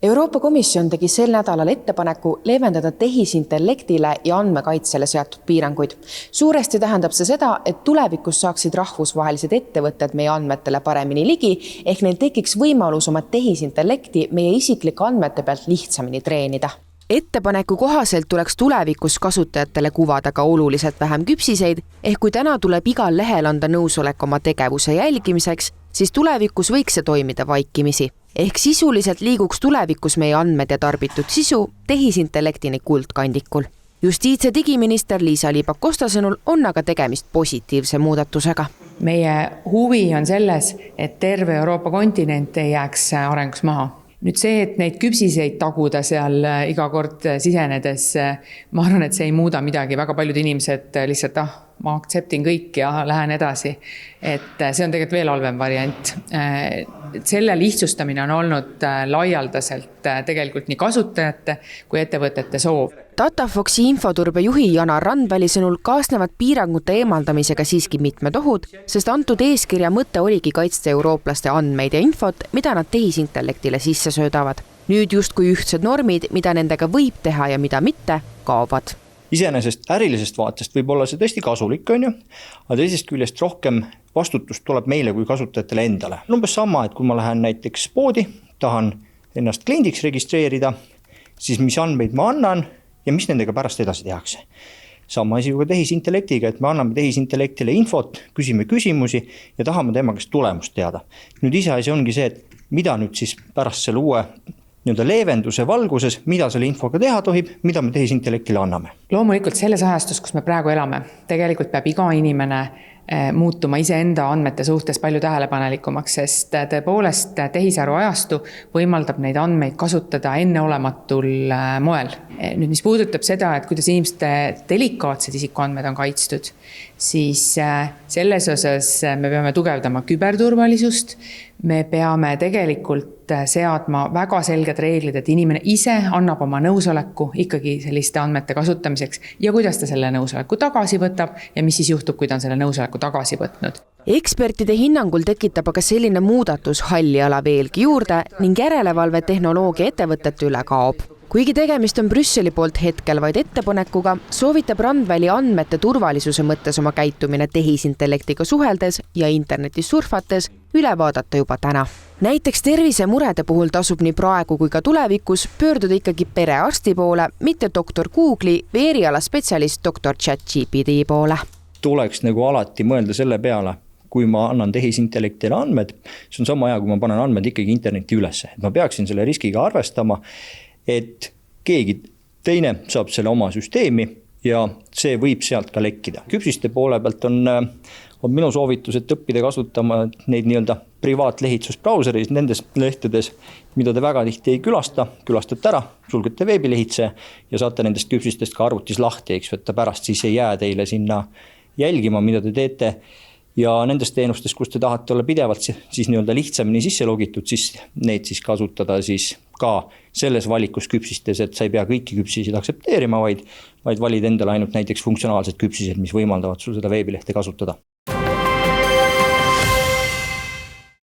Euroopa Komisjon tegi sel nädalal ettepaneku leevendada tehisintellektile ja andmekaitsele seatud piiranguid. Suuresti tähendab see seda, et tulevikus saaksid rahvusvahelised ettevõtted meie andmetele paremini ligi, ehk neil tekiks võimalus oma tehisintellekti meie isiklike andmete pealt lihtsamini treenida. Ettepaneku kohaselt tuleks tulevikus kasutajatele kuvada ka oluliselt vähem küpsiseid, ehk kui täna tuleb igal lehel anda nõusolek oma tegevuse jälgimiseks, siis tulevikus võiks see toimida vaikimisi. Ehk sisuliselt liiguks tulevikus meie andmed ja tarbitud sisu tehisintellektini kuldkandikul. Justiits- ja digiminister Liisa-Ly Pakosta sõnul on aga tegemist positiivse muudatusega. Meie huvi on selles, et terve Euroopa kontinent ei jääks arengus maha. Nüüd see, et neid küpsiseid taguda seal iga kord sisenedes, ma arvan, et see ei muuda midagi. Väga paljud inimesed lihtsalt, ma aktseptin kõik ja lähen edasi. Et see on tegelikult veel halvem variant. Selle lihtsustamine on olnud laialdaselt tegelikult nii kasutajate kui ettevõtete soov. Datafoxi infoturbe juhi Janar Randväli sõnul kaasnevad piirangute eemaldamisega siiski mitmed ohud, sest antud eeskirja mõte oligi kaitsta eurooplaste andmeid ja infot, mida nad tehisintellektile sisse söödavad. Nüüd justkui ühtsed normid, mida nendega võib teha ja mida mitte, kaovad. Iseenesest ärilisest vaatest võib olla see tõesti kasulik, aga teisest küljest rohkem vastutust tuleb meile kui kasutajatele endale. Umbes sama, et kui ma lähen näiteks poodi, tahan ennast kliendiks registreerida, siis mis andmeid ma annan ja mis nendega pärast edasi tehakse. Sama asi ka tehisintellektiga, et me anname tehisintellektile infot, küsime küsimusi ja tahame tema käest tulemust teada. Nüüd iseasi ongi see, et mida nüüd siis pärast selle uue leevenduse valguses, mida selle infoga teha tohib, mida me tehisintellektile anname. Loomulikult selles ajastus, kus me praegu elame, tegelikult peab iga inimene muutuma iseenda andmete suhtes palju tähelepanelikumaks, sest tõepoolest tehisaru ajastu võimaldab neid andmeid kasutada enneolematul moel. Nüüd, mis puudutab seda, et kuidas inimeste delikaatsed isikuandmed on kaitstud, siis selles osas me peame tugevdama küberturvalisust, me peame tegelikult seadma väga selged reeglid, et inimene ise annab oma nõusoleku ikkagi selliste andmete kasutamiseks ja kuidas ta selle nõusoleku tagasi võtab ja mis siis juhtub, kui ta on selle nõusoleku tagasi võtnud. Ekspertide hinnangul tekitab aga selline muudatus halli ala veelgi juurde ning järelevalve tehnoloogia ettevõtete üle kaob. Kuigi tegemist on Brüsseli poolt hetkel vaid ettepanekuga, soovitab Randväli andmete turvalisuse mõttes oma käitumine tehisintellektiga suheldes ja internetis surfates üle vaadata juba täna. Näiteks tervisemurede puhul tasub nii praegu kui ka tulevikus pöörduda ikkagi perearsti poole, mitte doktor Google'i või erialaspetsialist doktor ChatGPT poole. Tuleks alati mõelda selle peale, kui ma annan tehisintellektile andmed, see on sama hea, kui ma panen andmed ikkagi interneti ülesse. Ma peaksin selle riskiga arvestama, et keegi teine saab selle oma süsteemi ja see võib sealt ka lekkida. Küpsiste poole pealt on minu soovitus, et õppida kasutama neid privaatlehitsusbrauseris, nendes lehtedes, mida te väga tihti ei külastate ära, sulgete veebilehitse ja saate nendest küpsistest ka arvutis lahti, et ta pärast siis ei jää teile sinna jälgima, mida te teete. Ja nendest teenustest, kus te tahate olla pidevalt siis lihtsamini sisse logitud, siis neid siis kasutada siis ka selles valikus küpsistes, et sa ei pea kõiki küpsiseid aksepteerima, vaid valid endale ainult näiteks funktsionaalsed küpsised, mis võimaldavad sul seda veebilehte kasutada.